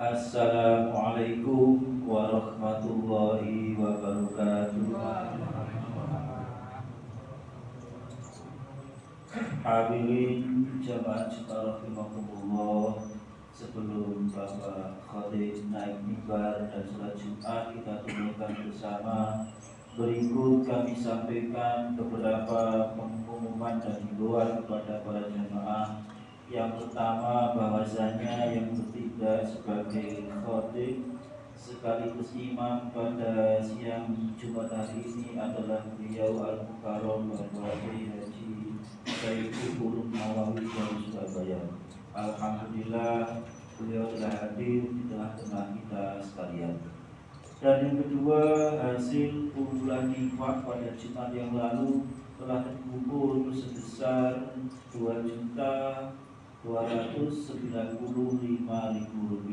Assalamualaikum warahmatullahi wabarakatuh. Hadirin jamaah rahimakumullah, sebelum Bapak Khatib naik mimbar dan salat Jumat kita tunaikan bersama. Berikut kami sampaikan beberapa pengumuman dan himbauan kepada para jamaah. Yang pertama, bahwasanya yang bertindak sebagai khatib sekaligus imam pada siang Jumat hari ini adalah beliau Al-Mukarram Bapak Haji Saiful Nawawi dari Surabaya. Alhamdulillah beliau telah hadir di tengah-tengah kita sekalian. Dan yang kedua, hasil kumpulan infak pada Jumat yang lalu telah terkumpul sebesar Rp2.295.000.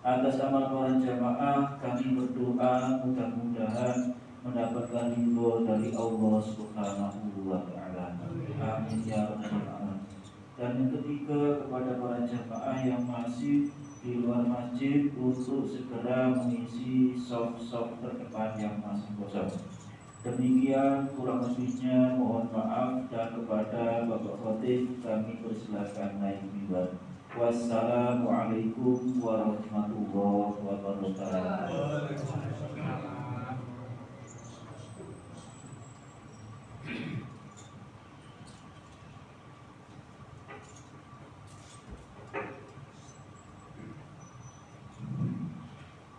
Atas amal para jamaah kami berdoa mudah-mudahan mendapatkan ridho dari Allah Subhanahu wa taala. Amin ya rabbal alamin. Dan yang ketiga, kepada para jamaah yang masih di luar masjid untuk segera mengisi soft terdepan yang masih kosong. Demikian kurang lebihnya, mohon maaf, dan kepada Bapak Khatib kami persilakan naik mimbar. Wassalamualaikum warahmatullahi wabarakatuh.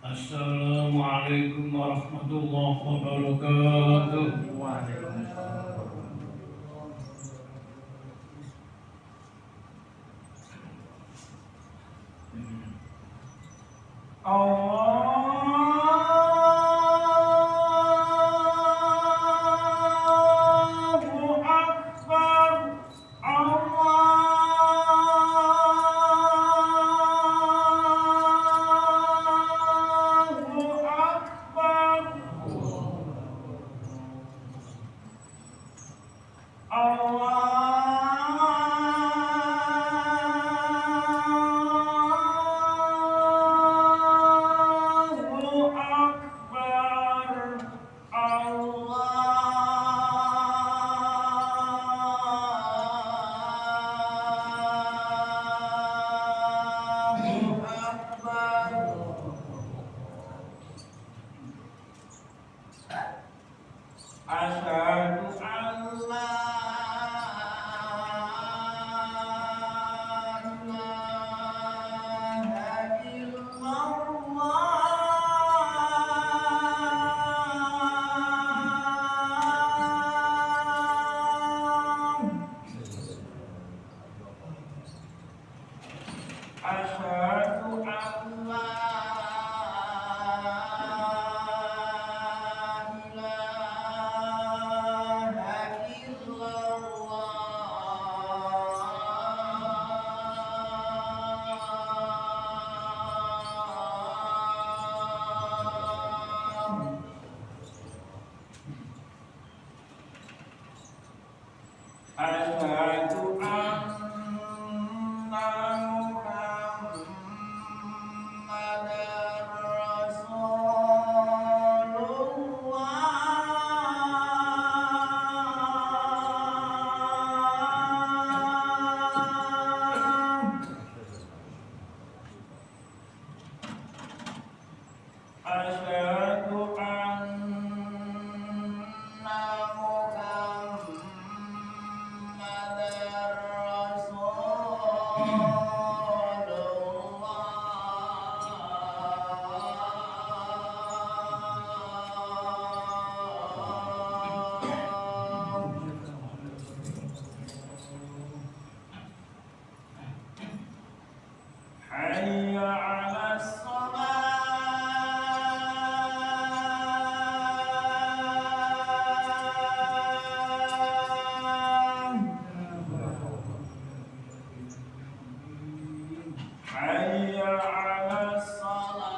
Assalamualaikum warahmatullahi wabarakatuh. Allahu Akbar. Allahu Akbar. Allahu Akbar. Allahu Akbar. Asyhadu an la ilaha illallah. Asyhadu an la Asyhadu anna Muhammadar Rasulullah. Asyhadu anna Muhammadar Rasulullah. Hayya 'alas Hayya 'alas salat.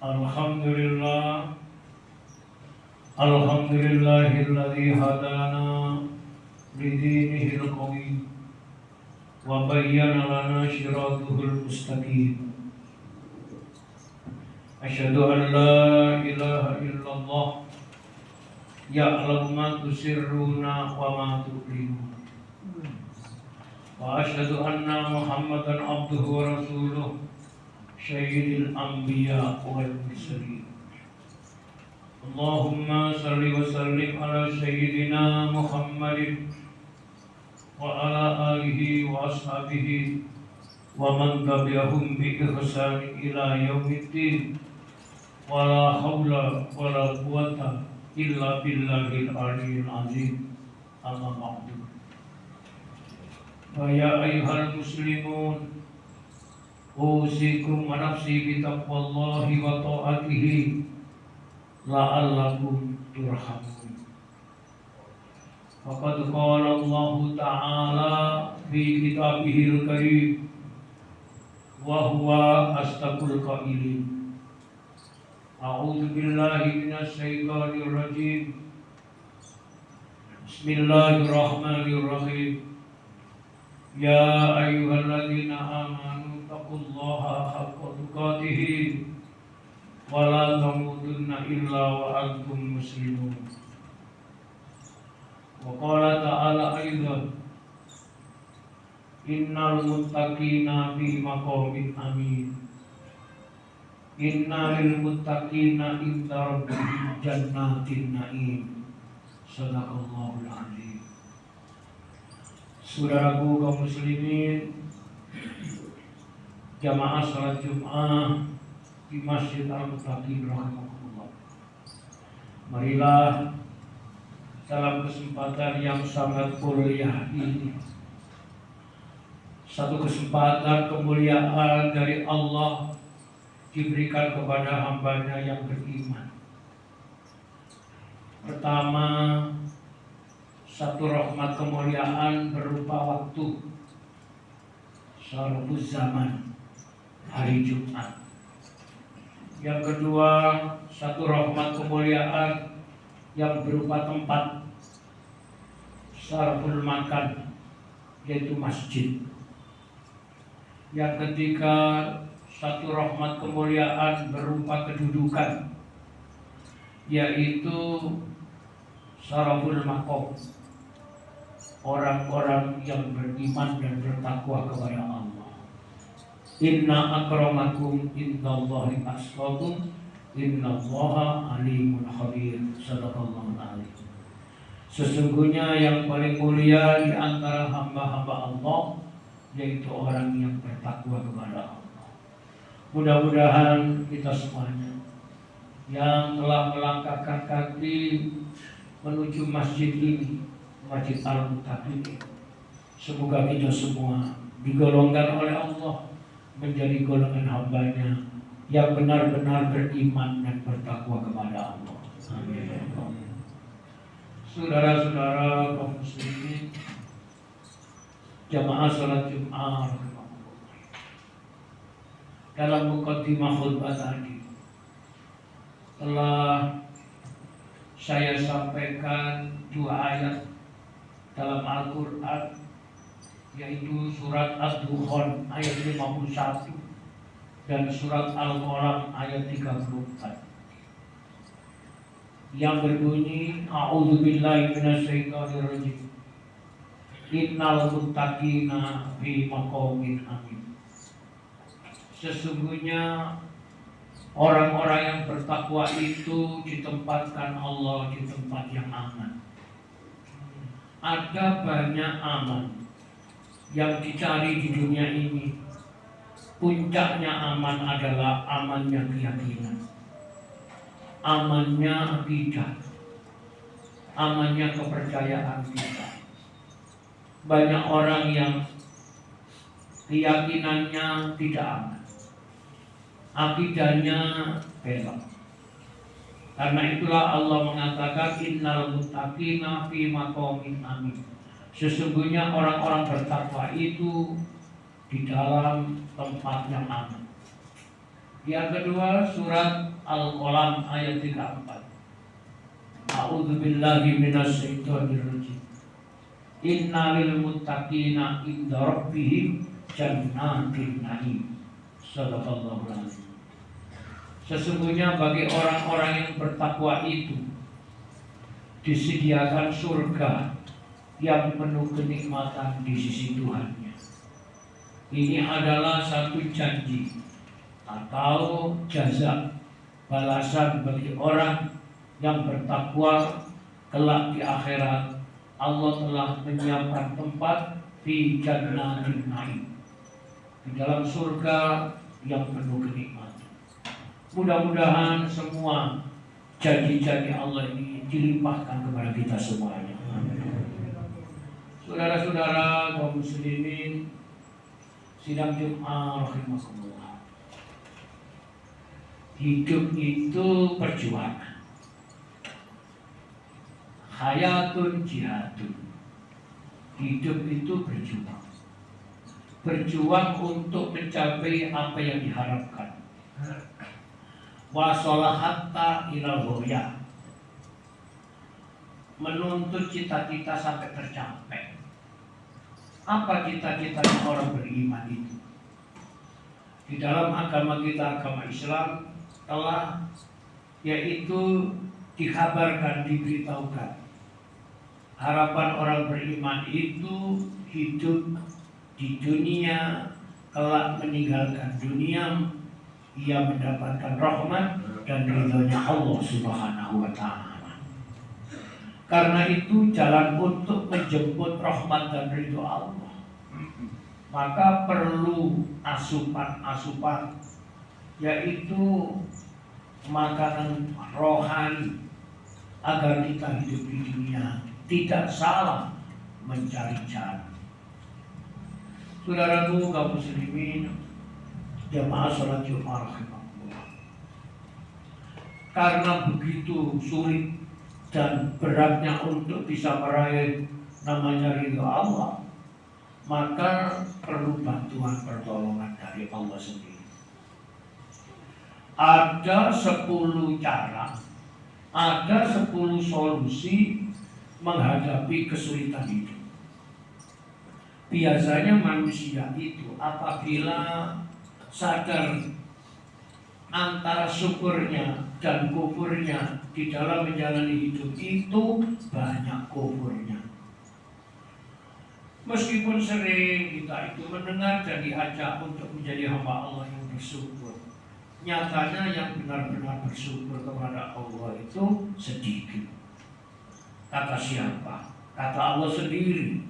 Alhamdulillah, Alhamdulillahilladzi hadana lidinihil qawim wa bayyana lana syiratuhul mustaqim. Asyhadu an la ilaha illallah ya'lamu ma tusirruna wa ma tu'linun. Wa asyhadu anna Muhammadan abduhu wa rasuluh sayyidil anbiya wal mursalin. Allahumma salli wa sallim ala sayyidina Muhammadin wa ala alihi wa ashabihi wa man tabi'ahum bi ihsan ila yaumiddin. Wa la haula wa la quwwata illa billahil aliyyil azim. Amma ba'du. Wa ya ayyuhal muslimun, usikum wa nafsi bitaqwallahi wa ta'atihi la'allakum turhamun. Faqad qala Allah ta'ala fi kitabihil karim wa huwa astaqul qailin. A'udzu billahi minasy syaithanir rajim. Bismillahirrahmanirrahim. Ya ayyuhalladzina amanu taqullaha haqqa tuqatih wa la tamutunna illa wa antum muslimun. Wa qala ta'ala aidan, innal muttaqina fi maqamin amin. Inna lil muttaqina inda rabbihim jannatin na'im. Sadaqallahul azim. Saudaraku kaum muslimin, jamaah salat Jumat di Masjid Al-Muttaqin rahimahullah. Marilah dalam kesempatan yang sangat mulia ini, satu kesempatan kemuliaan dari Allah diberikan kepada hambanya yang beriman. Pertama, satu rahmat kemuliaan berupa waktu syarafuz zaman, hari Jumat. Yang kedua, satu rahmat kemuliaan yang berupa tempat syaraful makan, yaitu masjid. Yang ketiga, satu rahmat kemuliaan berupa kedudukan, yaitu syaraful maqam, orang-orang yang beriman dan bertakwa kepada Allah. Inna akramakum indallahi atqakum innallaha alimun khabir. Sadaqallahul azim. Sesungguhnya yang paling mulia di antara hamba-hamba Allah yaitu orang yang bertakwa kepada Allah. Mudah-mudahan kita semuanya yang telah melangkahkan kaki menuju masjid ini, Masjid Al-Muttaqin, semoga kita semua digolongkan oleh Allah menjadi golongan hambanya yang benar-benar beriman dan bertakwa kepada Allah. Amin. Saudara-saudara kaum muslimin, jamaah salat Jumat, dalam muqaddimah khutbah tadi telah saya sampaikan dua ayat dalam Al-Quran, yaitu surat Ad-Dukhan ayat 51 dan surat Al-Qalam ayat 34 yang berbunyi, A'udzubillahi minasyaitonir rajim. Innal muttaqina fi maqamin amin. Sesungguhnya orang-orang yang bertakwa itu ditempatkan Allah di tempat yang aman. Ada banyak aman yang dicari di dunia ini. Puncaknya aman adalah amannya keyakinan, amannya akidah, amannya kepercayaan kita. Banyak orang yang keyakinannya tidak aman, akidahnya belok. Karena itulah Allah mengatakan innal muttaqina fi maqamin amin. Sesungguhnya orang-orang bertakwa itu di dalam tempat yang aman. Yang kedua surat Al-Qalam ayat 34. A'udzubillahi minasyaitonirrajim. Innalil muttaqina inda rabbihim jannatin na'im. Shadaqallahul azim. Sesungguhnya bagi orang-orang yang bertakwa itu disediakan surga yang penuh kenikmatan di sisi Tuhannya. Ini adalah satu janji atau jaza balasan bagi orang yang bertakwa kelak di akhirat. Allah telah menyiapkan tempat di jannatin na'im, di dalam surga yang penuh kenikmatan. Mudah-mudahan semua janji-janji Allah ini dilimpahkan kepada kita semuanya. Saudara-saudara kaum muslimin sidang Jumat rahimakumullah. Hidup itu perjuangan. Hayatun jihadun. Hidup itu berjuang. Berjuang untuk mencapai apa yang diharapkan. Wasolah hatta ilal ghayah. Menuntut cita-cita sampai tercapai. Apa cita-citanya orang beriman itu? Di dalam agama kita, agama Islam, telah yaitu dikabarkan, diberitahukan. Harapan orang beriman itu hidup di dunia, kelak meninggalkan dunia, ia mendapatkan rahmat dan ridhonya Allah Subhanahu wa ta'ala. Karena itu jalan untuk menjemput rahmat dan ridho Allah, maka perlu asupan-asupan, yaitu makanan rohani, agar kita hidup di dunia tidak salah mencari jalan. Saudaraku kaum muslimin, jamaah salat Jumat rahimahullah. Karena begitu sulit dan beratnya untuk bisa meraih namanya ridho Allah, maka perlu bantuan pertolongan dari Allah sendiri. Ada 10 cara, ada 10 solusi menghadapi kesulitan hidup. Biasanya manusia itu apabila sadar antara syukurnya dan kufurnya di dalam menjalani hidup itu banyak kufurnya. Meskipun sering kita itu mendengar dan diajak untuk menjadi hamba Allah yang bersyukur, nyatanya yang benar-benar bersyukur kepada Allah itu sedikit. Kata siapa? Kata Allah sendiri.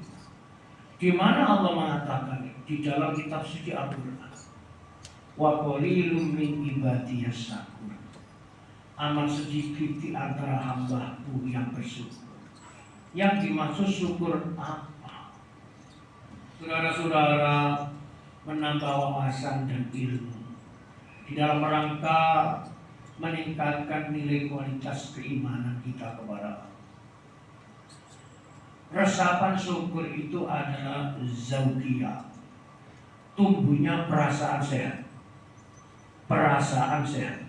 Di mana Allah mengatakan di dalam kitab suci Al-Qur'an, wa qalilum min ibadiyas syakur. Amat sedikit di antara hamba-Ku yang bersyukur. Yang dimaksud syukur apa? Saudara-saudara, menambah wawasan dan ilmu di dalam rangka meningkatkan nilai kualitas keimanan kita kepada Allah. Resapan syukur itu adalah zaukiyah, tumbuhnya perasaan sehat. Perasaan sehat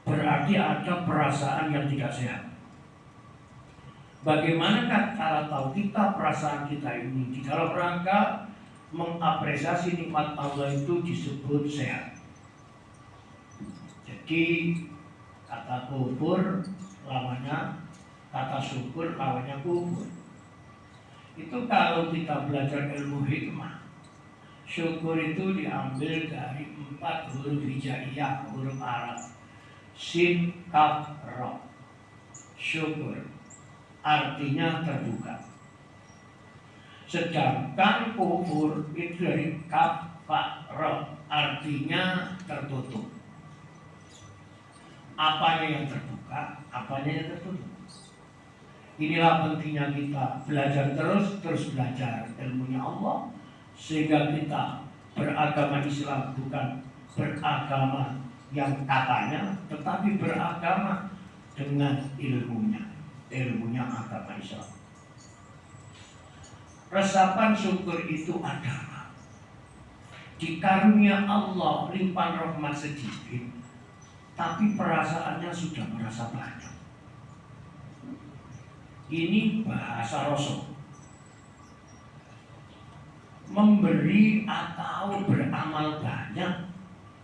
berarti ada perasaan yang tidak sehat. Bagaimana cara tahu kita perasaan kita ini di dalam rangka mengapresiasi nikmat Allah itu disebut sehat. Jadi kata kufur lawannya kata syukur, lawannya kufur. Itu kalau kita belajar ilmu hikmah, syukur itu diambil dari 4 huruf hijaiyah, huruf Arab. Sin, kaf, ra. Syukur artinya terbuka. Sedangkan kufur itu dari kaf, fa, ra, artinya tertutup. Apanya yang terbuka, apanya yang tertutup. Inilah pentingnya kita belajar terus belajar ilmunya Allah, sehingga kita beragama Islam bukan beragama yang katanya, tetapi beragama dengan ilmunya agama Islam. Resapan syukur itu adalah Dikarunia Allah limpahan rahmat sedikit, tapi perasaannya sudah merasa banyak. Ini bahasa Rasul. Memberi atau beramal banyak,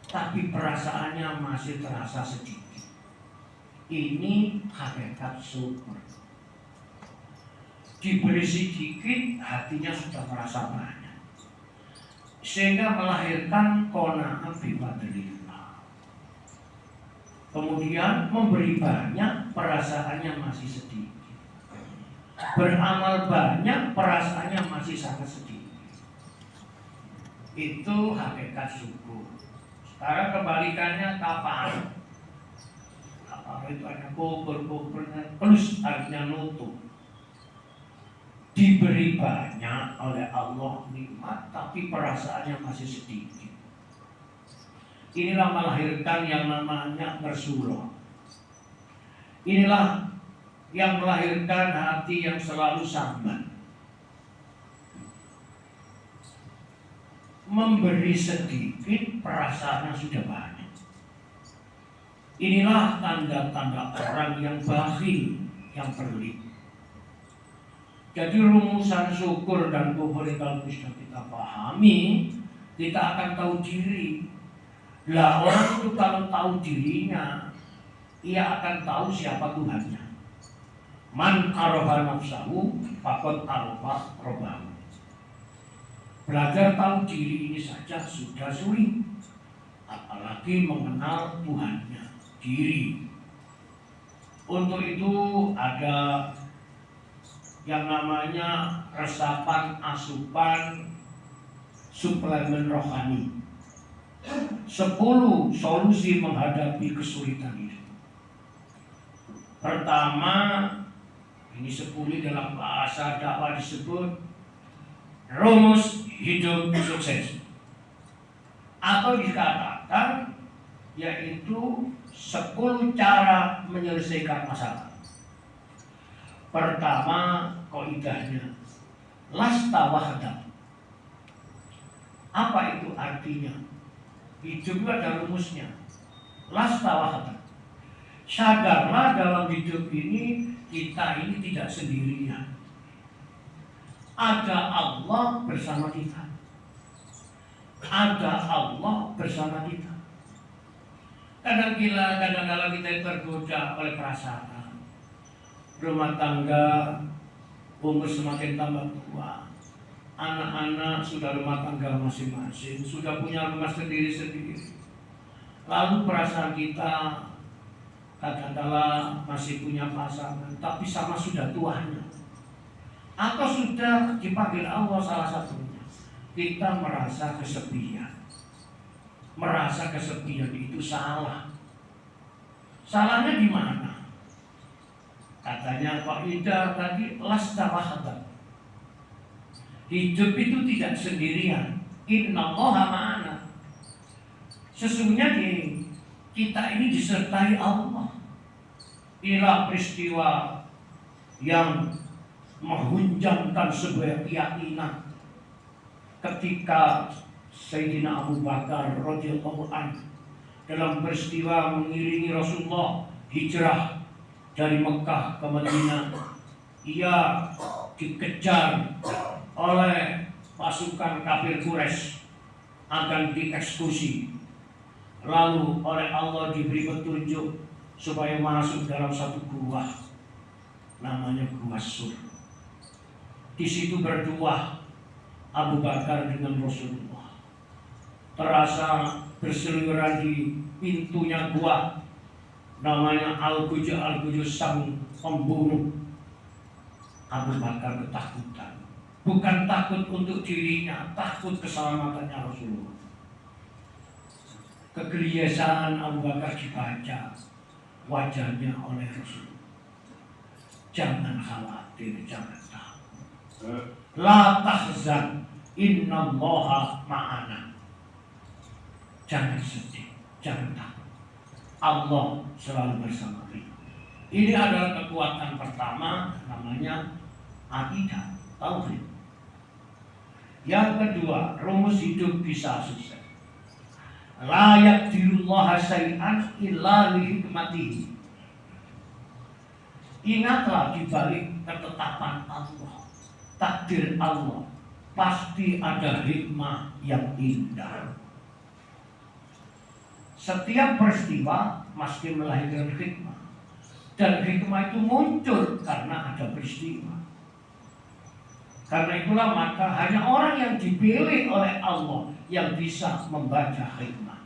tapi perasaannya masih terasa sedikit. Ini hakikat syukur. Diberi sedikit, hatinya sudah merasa banyak, sehingga melahirkan qanaah bifadlillah. Kemudian memberi banyak, perasaannya masih sedikit. Beramal banyak, perasaannya masih sangat sedikit. Itu hakikat syukur. Sekarang kebalikannya kapal. Kapal itu hanya koper-kopernya, plus artinya nutup. Diberi banyak oleh Allah nikmat, tapi perasaannya masih sedikit. Inilah melahirkan yang namanya bersurah. Inilah yang melahirkan hati yang selalu sambat. Memberi sedikit, perasaannya sudah banyak. Inilah tanda-tanda orang yang bakhil, yang pelit. Jadi rumusan syukur dan kufur kalau sudah kita pahami, kita akan tahu diri. Lah orang itu kalau tahu dirinya, ia akan tahu siapa Tuhannya. Man arafa nafsahu faqad arafa rabbahu. Belajar tahu diri ini saja sudah sulit, apalagi mengenal Tuhannya, diri. Untuk itu ada yang namanya resapan asupan suplemen rohani. 10 solusi menghadapi kesulitan ini. Pertama, ini 10 dalam bahasa dakwah disebut rumus hidup sukses, atau dikatakan yaitu 10 cara menyelesaikan masalah. Pertama, kaidahnya lasta wahda. Apa itu artinya? Hidup ada rumusnya. Lasta wahda. Sadarlah dalam hidup ini kita ini tidak sendirian. Ada Allah bersama kita. Ada Allah bersama kita. Kadang-kadang kita tergoda oleh perasaan. Rumah tangga, umur semakin tambah tua. Anak-anak sudah rumah tangga masing-masing, sudah punya rumah sendiri-sendiri. Lalu perasaan kita kadang-kadang masih punya pasangan, tapi sama sudah tuanya. Atau sudah dipanggil Allah salah satunya, kita merasa kesepian. Merasa kesepian itu salah. Salahnya di mana? Katanya Pak Ida tadi, lasta wahda. Hidup itu tidak sendirian. Innallaha ma'ana. Sesungguhnya kita ini disertai Allah. Inilah peristiwa yang menghunjamkan sebuah keyakinan ketika Sayyidina Abu Bakar radhiyallahu anhu dalam peristiwa mengiringi Rasulullah hijrah dari Mekah ke Madinah. Ia dikejar oleh pasukan kafir Quraisy, akan dieksekusi. Lalu oleh Allah diberi petunjuk supaya masuk dalam satu gua, namanya Gua Sur. Di situ berdua Abu Bakar dengan Rasulullah. Terasa berseliweran di pintunya gua, namanya Al-Gujus sang pembunuh. Abu Bakar ketakutan. Bukan takut untuk dirinya, takut keselamatannya Rasulullah. Kegelisahan Abu Bakar dibaca wajahnya oleh Rasulullah. Jangan khawatir, jangan takut. La tahzan, innallaha ma'ana. Jangan sedih, jangan takut. Allah selalu bersama kita. Ini adalah kekuatan pertama, namanya akidah, tauhid. Yang kedua, rumus hidup bisa sukses. La yaqdirullaha syai'an illa li hikmatihi. Ingatlah di balik ketetapan Allah, takdir Allah, pasti ada hikmah yang indah. Setiap peristiwa pasti melahirkan hikmah. Dan hikmah itu muncul karena ada peristiwa. Karena itulah maka hanya orang yang dipilih oleh Allah yang bisa membaca hikmah.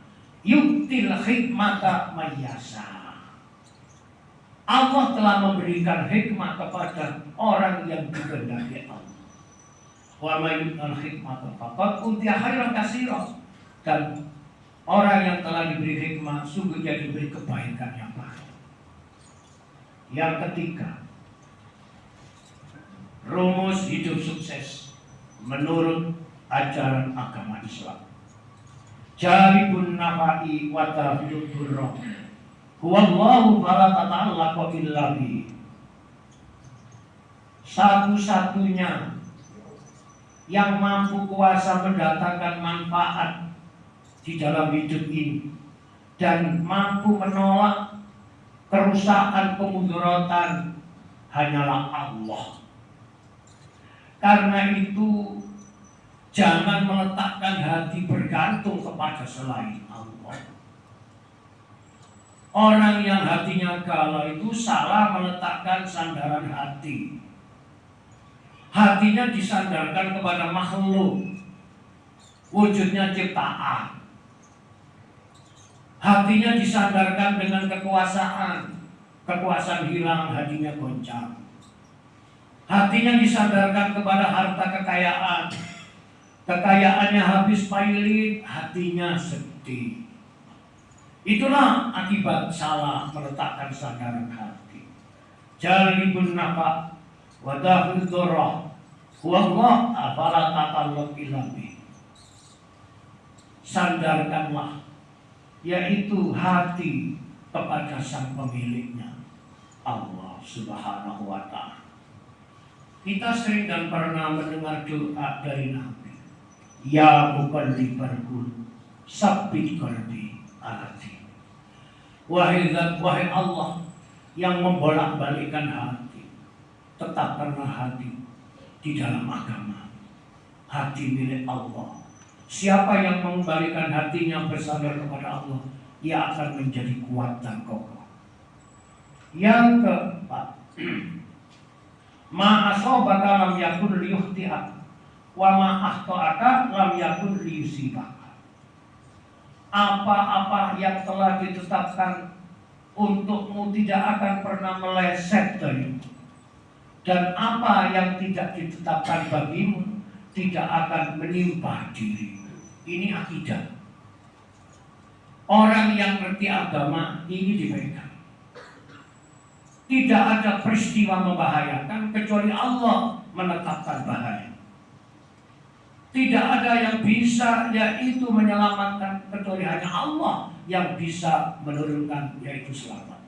Yu'til hikmata mayyasha. Allah telah memberikan hikmah kepada orang yang dikehendaki Allah. Wa may yu'tal hikmata faqad utiya khairan katsiran. Dan orang yang telah diberi hikmah sungguh dia diberi kebaikan yang banyak. Yang ketiga, rumus hidup sukses menurut ajaran agama Islam. Jalibun nafa'i wa tafidud durrah. Huwallahu fala tata'allaqa illa bi. Satu-satunya yang mampu kuasa mendatangkan manfaat di dalam hidup ini dan mampu menolak kerusakan kemudaratan hanyalah Allah. Karena itu jangan meletakkan hati bergantung kepada selain Allah. Orang yang hatinya galau itu salah meletakkan sandaran hati. Hatinya disandarkan kepada makhluk, wujudnya ciptaan. Hatinya disandarkan dengan kekuasaan. Kekuasaan hilang, hatinya goncang. Hatinya disandarkan kepada harta kekayaan. Kekayaannya habis pailit, hatinya sedih. Itulah akibat salah meletakkan sandaran hati. Jalibun nafa wa daf'ud durrah. Huwallah afala tatallaq illa bi. Sandarkanlah, yaitu hati kepada sang pemiliknya, Allah Subhanahu wa ta'ala. Kita sering dan pernah mendengar doa dari Nabi, ya muqallibal qulub tsabbit qalbi ala dinik. Wahai Allah yang membolak-balikkan hati, tetapkanlah hati di dalam agama, hati milik Allah. Siapa yang mengembalikan hatinya bersandar kepada Allah, ia akan menjadi kuat dan kokoh. Yang keempat, ma asabaka lam yakun liyukhti'ak wa ma akhta'aka lam yakun liyusibaka. Apa-apa yang telah ditetapkan untukmu tidak akan pernah meleset darimu, dan apa yang tidak ditetapkan bagimu tidak akan menimpa dirimu. Ini akidah. Orang yang ngerti agama ini dipegang. Tidak ada peristiwa membahayakan kecuali Allah menetapkan bahaya. Tidak ada yang bisa yaitu menyelamatkan kecuali hanya Allah yang bisa menurunkan yaitu selamat.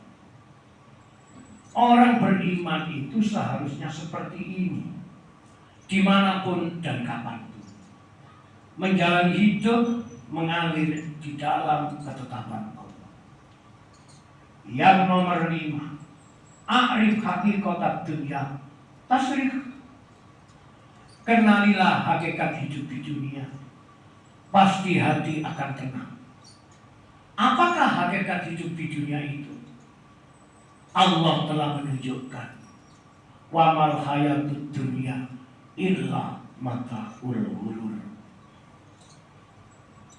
Orang beriman itu seharusnya seperti ini, dimanapun dan kapanpun. Menjalani hidup mengalir di dalam ketetapan Allah. Yang nomor 5, a'rif haqiqatat dunya tasrif. Kenalilah hakikat hidup di dunia, pasti hati akan tenang. Apakah hakikat hidup di dunia itu? Allah telah menunjukkan, wa mal hayatud dunya illa mata'ul ghurur.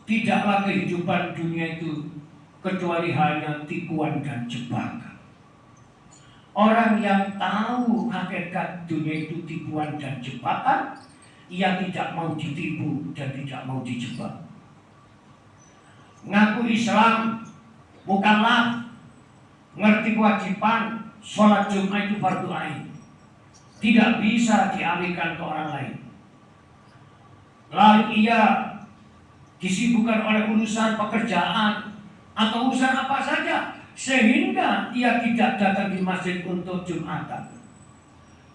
Tidaklah kehidupan dunia itu kecuali hanya tipuan dan jebakan. Orang yang tahu hakikat dunia itu tipuan dan jebakan, ia tidak mau ditipu dan tidak mau dijebak. Ngaku Islam, bukanlah ngerti kewajiban sholat Jumat itu fardu ain. Tidak bisa dialihkan ke orang lain. Lalu ia disibukkan oleh urusan pekerjaan atau urusan apa saja, sehingga ia tidak datang di masjid untuk Jumatan.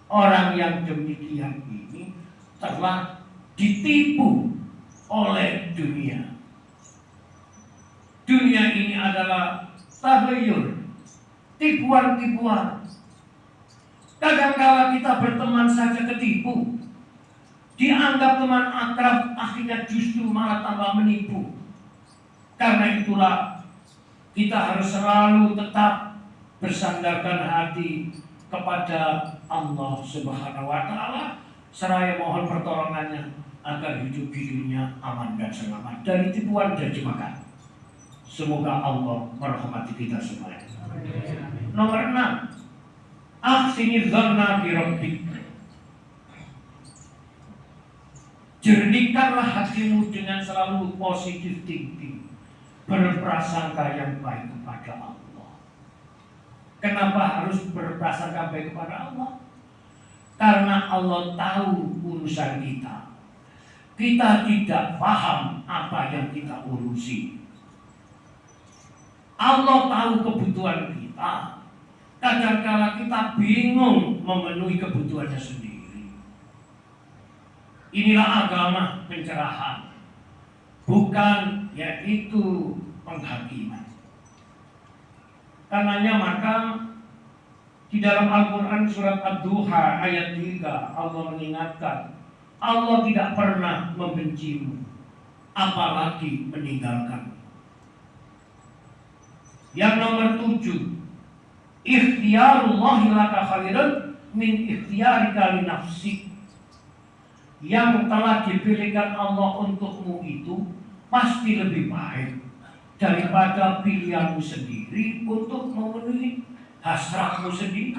Orang yang demikian ini telah ditipu oleh dunia. Dunia ini adalah tabayun, tipuan-tipuan. Kadang-kala kita berteman saja ketipu, dianggap teman akrab, akhirnya justru malah tambah menipu. Karena itulah kita harus selalu tetap bersandarkan hati kepada Allah Subhanahu wa Ta'ala, seraya mohon pertolongannya agar hidup di dunia aman dan selamat dari tipuan dan jebakan. Semoga Allah merahmati kita semua. Nomor 6, ahsini dzanna bi rabbik. Jernihkanlah hatimu dengan selalu positif thinking, berprasangka yang baik kepada Allah. Kenapa harus berprasangka baik kepada Allah? Karena Allah tahu urusan kita. Kita tidak paham apa yang kita urusi. Allah tahu kebutuhan kita. Kadang-kala kita bingung memenuhi kebutuhannya sendiri. Inilah agama pencerahan, bukan yaitu penghakiman. Karenanya maka di dalam Al-Quran surat Ad-Duha ayat 3 Allah mengingatkan, Allah tidak pernah membencimu, apalagi meninggalkan. Yang nomor 7, ikhtiarullahi laka khairan min ikhtiyarika li nafsik. Yang telah dipilihkan Allah untukmu itu pasti lebih baik daripada pilihanmu sendiri untuk memenuhi hasratmu sendiri.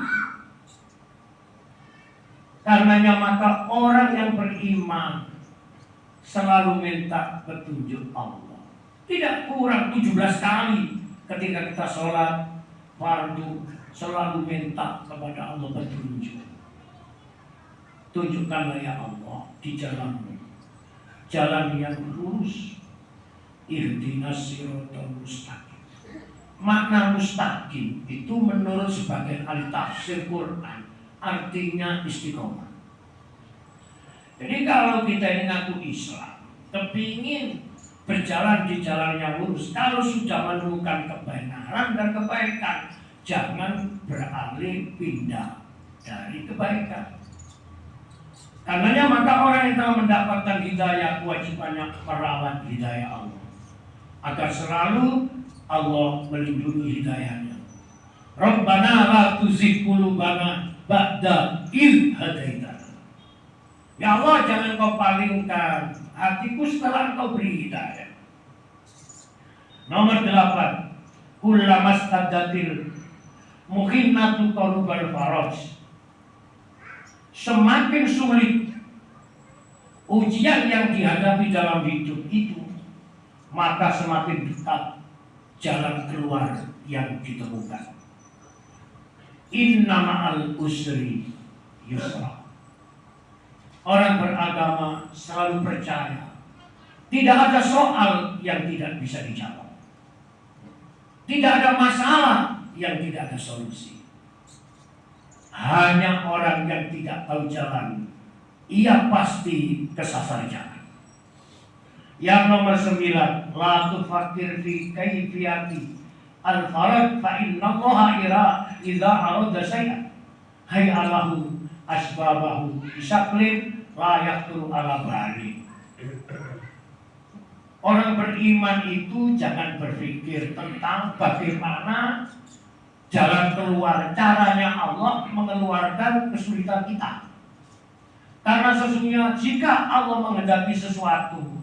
Karenanya maka orang yang beriman selalu minta petunjuk Allah. Tidak kurang 17 kali ketika kita sholat fardu selalu minta kepada Allah petunjuk. Tunjukkanlah ya Allah di jalanmu, jalan yang lurus. Ihdinas siratal mustaqim. Makna mustaqim itu menurut sebagian ahli tafsir Quran artinya istiqomah. Jadi kalau kita ini ngaku Islam, kepingin berjalan di jalan yang lurus, kalau sudah menemukan kebenaran dan kebaikan, jangan beralih pindah dari kebaikan. Karenanya maka orang yang telah mendapatkan hidayah kewajibannya merawat hidayah Allah, agar selalu Allah melindungi hidayahnya. Rabbana la tuzigh qulubana ba'da idh hadaitana. Ya Allah, jangan kau palingkan hatiku setelah Engkau beri hidayah. Nomor 8, kullamastadatil muhinnatu qarubal faraj. Semakin sulit ujian yang dihadapi dalam hidup itu, maka semakin dekat jalan keluar yang ditemukan. Inna ma'al usri yusra. Orang beragama selalu percaya tidak ada soal yang tidak bisa dijawab. Tidak ada masalah yang tidak ada solusi. Hanya orang yang tidak tahu jalan, ia pasti kesasar jalan. Yang nomor 9, la tufakir fi kaifiyati al-farad fa inna allaha idza arada syai'an hay'alahu asbabahu bisaklin la yaqturu ala bali. Orang beriman itu jangan berpikir tentang bagaimana jalan keluar, caranya Allah mengeluarkan kesulitan kita. Karena sesungguhnya jika Allah menghendaki sesuatu,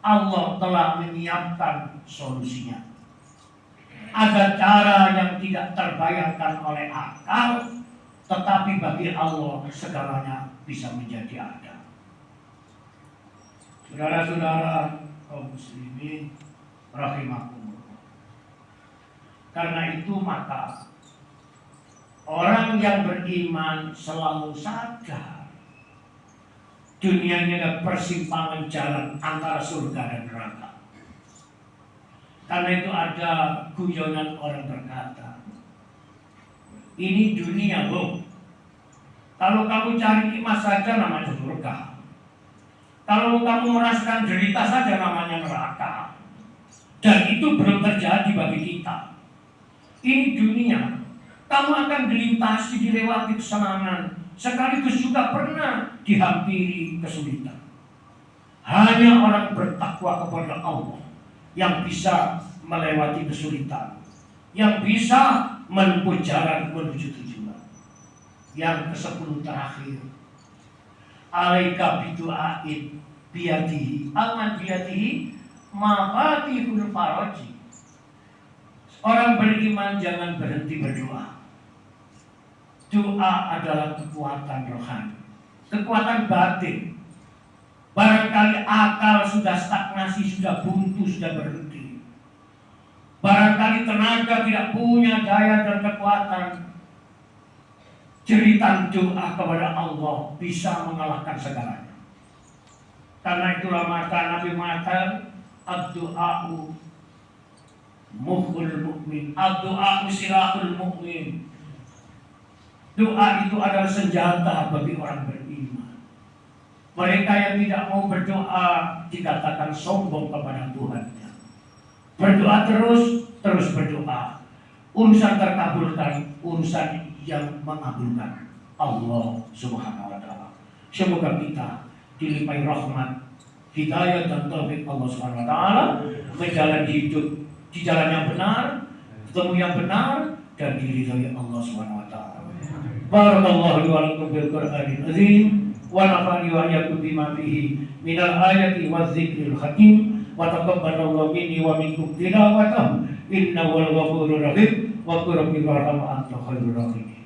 Allah telah menyiapkan solusinya. Ada cara yang tidak terbayangkan oleh akal, tetapi bagi Allah segalanya bisa menjadi ada. Saudara-saudara kaum muslimin rahimakumullah. Karena itu maka orang yang beriman selalu sadar dunia ini ada persimpangan jalan antara surga dan neraka. Karena itu ada guyonan orang berkata, ini dunia, Bung. Kalau kamu cari nikmat saja namanya surga. Kalau kamu merasakan derita saja namanya neraka. Dan itu belum terjadi bagi kita. Ini dunia. Kamu akan dilintasi, dilewati kesenangan. Sekaligus juga pernah dihampiri kesulitan. Hanya orang bertakwa kepada Allah yang bisa melewati kesulitan, yang bisa menempuh jalan menuju tujuan. Yang ke-10 terakhir, alaika bidu'ain biyadihi aman biyadihi mafatihul faraji. Orang beriman jangan berhenti berdoa. Doa adalah kekuatan rohani, kekuatan batin. Barangkali akal sudah stagnasi, sudah buntu, sudah berhenti. Barangkali tenaga tidak punya daya dan kekuatan. Jeritan doa kepada Allah bisa mengalahkan segalanya. Karena itulah maka Nabi mengatakan ad-du'a'u mukhul mu'min, ad-du'a'u silahul mu'min. Doa itu adalah senjata bagi orang beriman. Mereka yang tidak mau berdoa dikatakan sombong kepada Tuhannya. Berdoa terus berdoa. Urusan terkabulkan, urusan yang mengabulkan Allah Subhanahu wa taala. Semoga kita dilimpahi rahmat, hidayah dan taufik Allah Subhanahu wa taala menjalani hidup di jalan yang benar, ketemu yang benar dan diridhai Allah Subhanahu wa taala. Barakallahu li wa lakum bil Qur'anil azim wa nafa'ani wa iyyakum bima fihi minal ayati waz zikril hakim wa taqabbalallahu minni wa minkum tilawatahu innahu wal ghafurur rahim wa qul rabbi warham wa anta khairur rahimin.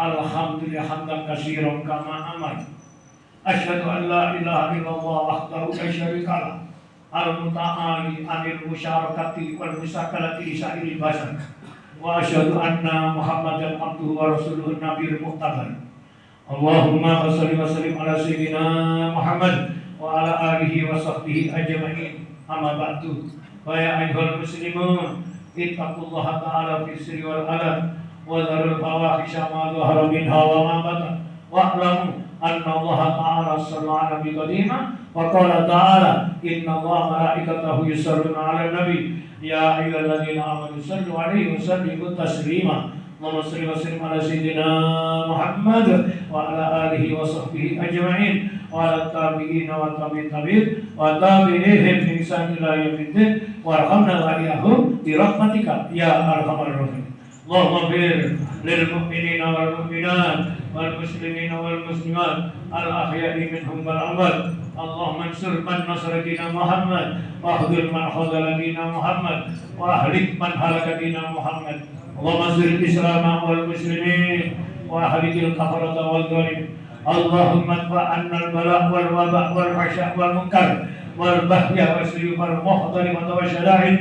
Alhamdulillah hamdan katsiran kama amar. Asyhadu an la ilaha illallah wahdahu la syarika lah. Al-muta'ali anil musyarakati wal musakalati li sa'iril bashar. Wa asyhadu anna Muhammadan abduhu wa rasuluhu nabiyul muqtabar. Allahumma shalli wa sallim ala sayyidina Muhammad wa ala alihi wa sahbihi ajma'in. Amma ba'du. Wa ya ayyuhal muslimun, ittaqullaha ta'ala fis sirri wal alam. وذروا الفواحش ما ظهر منها وما بطن واعلموا أن الله تعالى صلى على النبي قديما وقال تعالى إن الله ملائكته يصلون على النبي يا أيها الذين آمنوا صلوا عليه وسلموا تسليما اللهم صل وسلم على سيدنا محمد وعلى آله وصحبه أجمعين وعلى التابعين والتابعين وتابعيهم بإحسان إلى يوم الدين وارحمنا وإياهم برحمتك يا أرحم الراحمين. اللهم اغفر للمؤمنين والمؤمنات والمسلمين والمسلمات الأحياء منهم والأموات. اللهم انصر من نصر دين محمد واخذل من خذل دين محمد واهلك من هلك دين محمد. اللهم انصر الإسلام والمسلمين واهلك الكفرة والظالمين. اللهم ادفع عنا البلاء والوباء والفحشاء والمنكر والبغي والسيوف والمختلفة والشدائد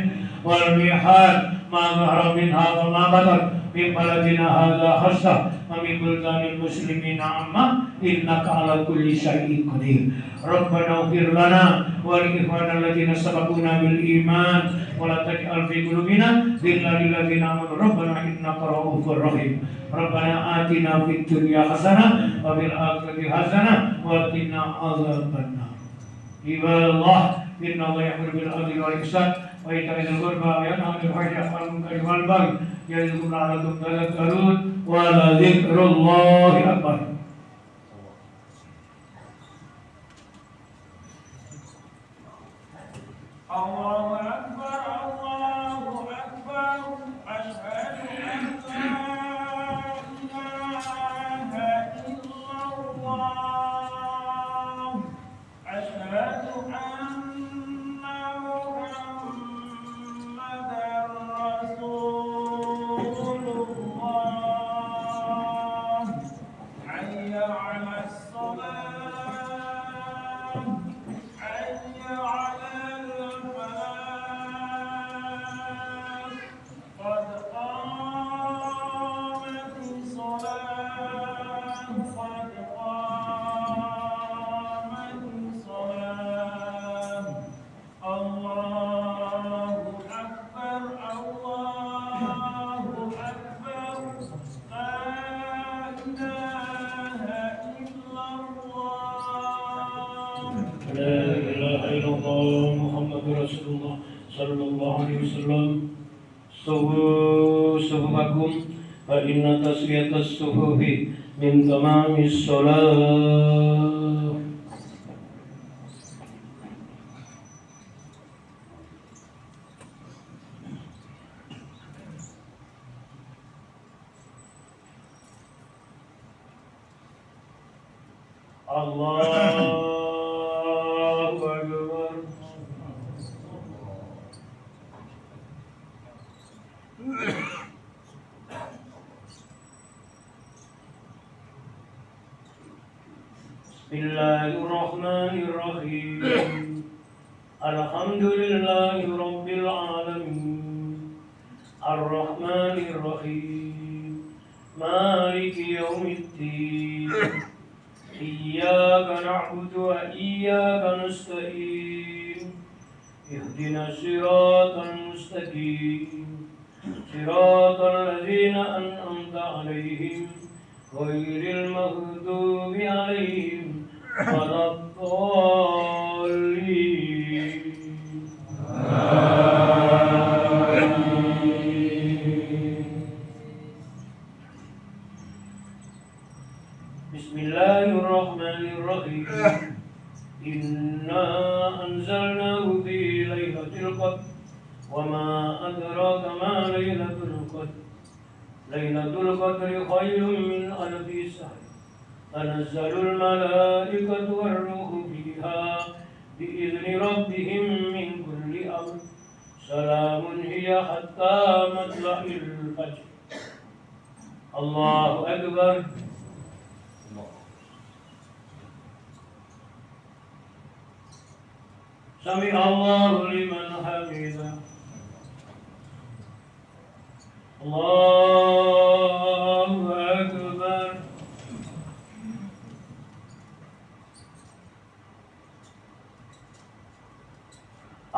والميحات ما ظهر منها وما بطن من بلدنا هذا خاصة ومن بلدان المسلمين عامة إنك على كل شيء قدير. ربنا اغفر لنا ولإخواننا الذين سبقونا بالإيمان ولا تجعل في قلوبنا غلا للذين آمنوا ربنا إنك رؤوف رحيم. ربنا آتنا في الدنيا حسنة وفي الآخرة حسنة وقنا عذاب النار. عباد الله إن الله يأمر بالعدل والإحسان وإيتاء ذي القربى وينهى عن الفحشاء والمنكر والبغي يعظكم لعلكم تذكرون ولذكر الله أكبر. الله أكبر الله أكبر أشهد أن لا إله إلا الله أشهد أن محمدا رسول الله حي على الصلاة حي على الفلاح محمد رسول الله صلى الله عليه وسلم صفوا صفوفكم فإن تسوية الصفوف من تمام الصلاة. Allahu Akbar. Bismillahirrahmanirrahim. Alhamdulillahi Rabbil Alamin. Ar-Rahmanir-Rahim. Maliki yawmiddin. Iyyaka na'budu wa iyyaka nasta'in. Ihdinas siratal mustaqim. Siratal ladzina an'amta 'alaihim ghairil maghdubi 'alaihim waladdallin. Bismillahirrahmanirrahim. Inna anzalnahu fi lailatul qadr wa ma adraka ma lailatul qadr. Lailatul qadri khairun min alfi shahr. Tanazzalul malaikatu war-ruhu fiha bi'izni rabbihim min kulli amr. Salamun hiya hatta matla'il fajr. Allahu Akbar. Sami Allahu liman hamidah. Allahu Akbar.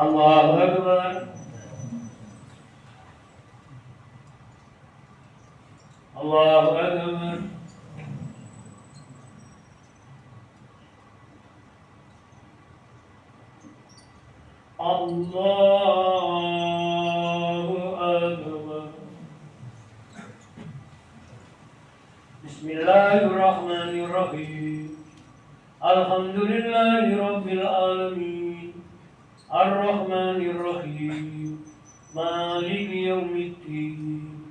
Allahu Akbar. Allahu Akbar. Allahu Akbar. Bismillahirrahmanirrahim. Alhamdulillahi Rabbil Alamin. Ar-Rahmanir-Rahim. Maliki yawmiddin.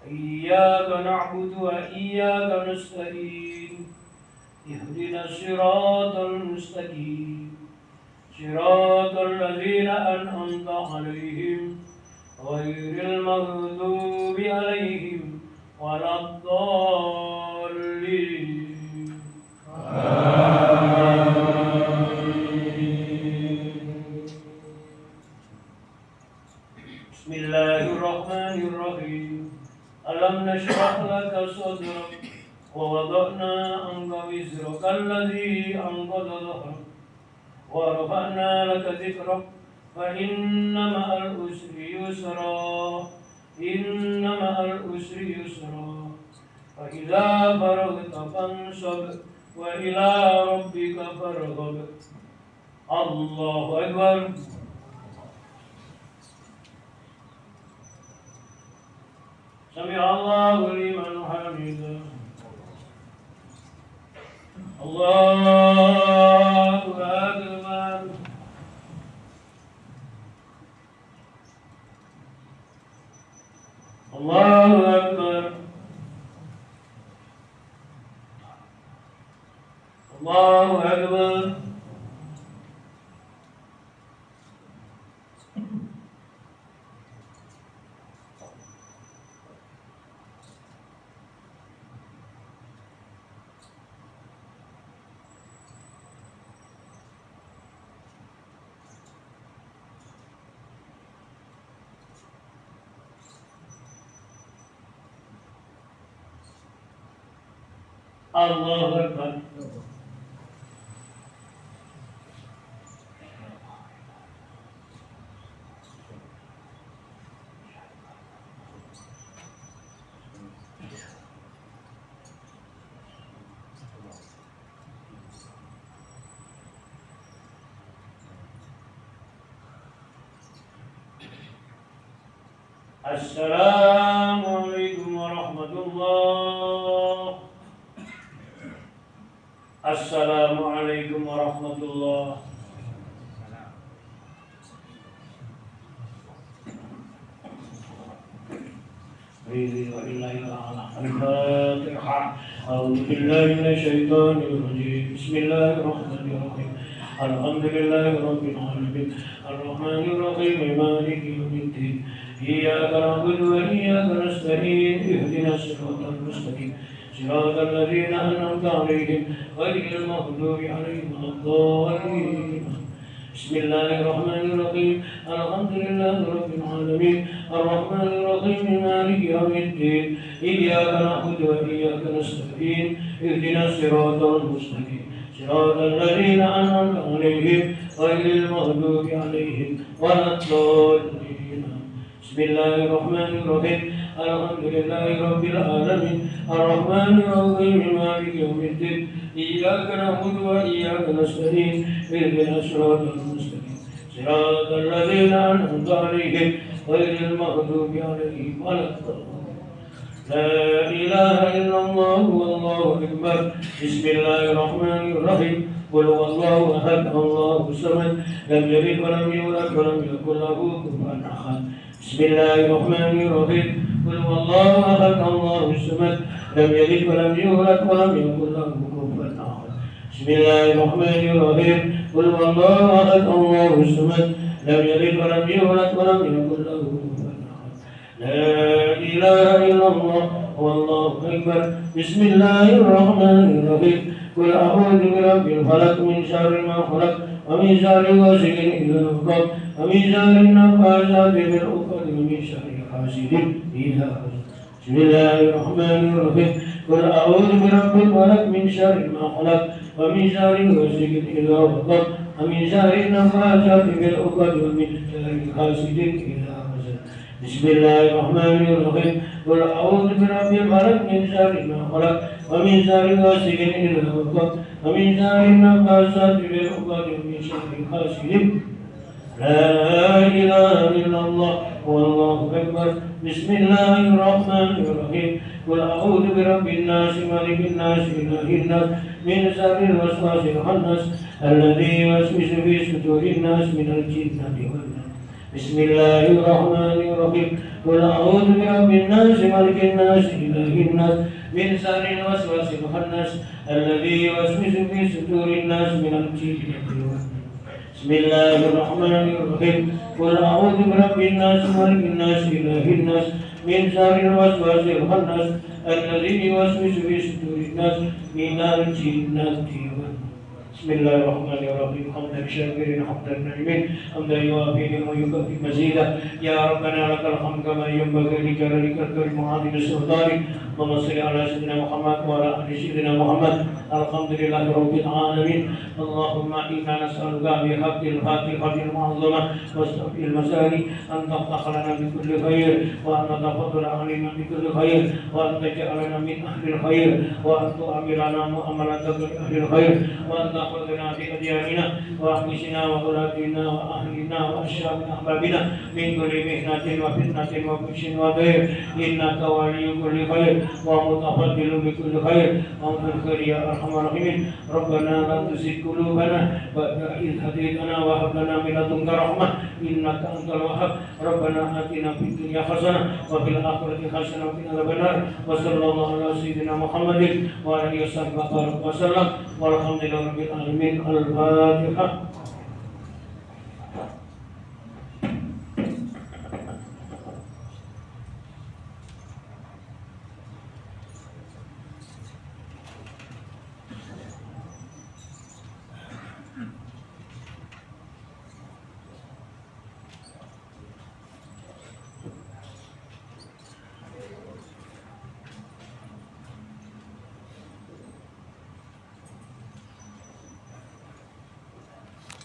Iyyaka na'budu wa iyyaka nasta'in. Ihdinas siratal mustaqim. Siratal ladzina an'amta 'alaihim ghairil maghdubi 'alaihim waladdallin. Bismillahirrahmanirrahim. Alam nashrah laka sadrak wa wada'na 'anka wizraka alladzi anqadha dhahrak wa rafa'na laka dhikrak fa inna ma'al usri yusra. Inna ma'al usri yusra. Fa idza faraghta fansab wa ila rabbika farghab. Allahu Akbar. Sami Allahu liman hamidah. Allahu Akbar. Allahu Akbar. Allahu Akbar. Allahu Akbar. Assalamualaikum warahmatullah. Assalamualaikum warahmatullah. الفاتحة. أعوذ بالله من الشيطان الرجيم. بسم الله الرحمن الرحيم. الحمد لله رب العالمين الرحمن الرحيم مالك يوم الدين إياك نعبد وإياك نستعين اهدنا الصراط المستقيم صراط الذين أنعمت عليهم غير المغضوب عليهم ولا الضالين. بسم الله الرحمن الرحيم الحمد لله رب العالمين الرحمن الرحيم مالك يوم الدين إياك نعبد وإياك نستعين اهدنا الصراط المستقيم صراط الذين أنعمت عليهم غير المغضوب عليهم ولا الضالين. بسم الله الرحمن الرحيم الحمد لله رب العالمين الرحمن الرحيم مالك يوم الدين إياك نعبد وإياك نستعين اهدنا الصراط المستقيم صراط الذين أنعمت عليهم غير المغضوب عليهم ولا الضالين. لا إله إلا الله والله أكبر. بسم الله الرحمن الرحيم قل هو الله أحد الله الصمد لم يلد ولم يولد ولم يكن له كفوا أحد. بسم الله الرحمن الرحيم قل هو الله أحد الله الصمد لم يلد ولم يولد ولم يكن له كفوا أحد. بسم الله الرحمن الرحيم قل هو الله أحد الله الصمد لم يلد ولم يولد ولم يكن له كفوا أحد. لا إله إلا الله والله أكبر. بسم الله الرحمن الرحيم قل أعوذ برب الفلق من شر ما خلق ومن شر غاسق إذا وقب ومن شر النفاثات في العقد ومن شر حاسد إذا حسد. بسم الله الرحمن الرحيم قل أعوذ برب الفلق من شر ما خلق ومن شر غاسق إذا وقب ومن شر النفاثات في العقد ومن شر حاسد إذا حسد. بسم الله الرحمن الرحيم قل أعوذ برب الفلق من شر ما خلق ومن شر غاسق إذا وقب ومن شر النفاثات في العقد ومن شر حاسد. لا إله إلا الله والله أكبر. بسم الله الرحمن الرحيم قل أعوذ برب الناس ملك الناس إله الناس من شر الوسواس الخناس الذي يوسوس في صدور الناس من الجنة والناس. بسم الله الرحمن الرحيم قل أعوذ برب الناس ملك الناس إله الناس من شر الوسواس الخناس الذي يوسوس في صدور الناس من الجنة والناس. بسم الله الرحمن الرحيم قل أعوذ برب الناس ملك الناس إله الناس من شر الوسواس الخناس الذي يوسوس في صدور الناس من الجنة والناس. بسم الله الرحمن الرحيم حمدا شاكرين حمدا نعيمين حمدا يوافي ويكافئ مزيدا. يا ربنا لك الحمد كما ينبغي لجلالك الكريم وعظيم سلطانك. اللهم صل على سيدنا محمد وعلى ال سيدنا محمد. الحمد لله رب العالمين. اللهم انا نسالك بحق الفاتحه المعظمه وسبح المساني ان تفتح لنا بكل خير وان تفضل علينا بكل خير وان تجعلنا من اهل الخير وان تؤمرنا مؤاملتك لاهل الخير وان تأخذنا بأدياننا وأحمسنا وأولادنا وأهلنا وأشياء أحبابنا من كل مهنة وفتنة وكش وضير إنك ولي كل خير ومتفضل بكل خير ومن خير يا أرحم الراحمين. ربنا لا تزغ قلوبنا بعد إذ هديتنا وهب لنا من لدنك رحمة إنك أنت الوهاب. ربنا آتنا في الدنيا حسنة وفي الآخرة حسنة وقنا عذاب النار. وصلى الله على سيدنا محمد وعلى آله وصحبه وسلم والحمد لله رب العالمين. الفاتحة.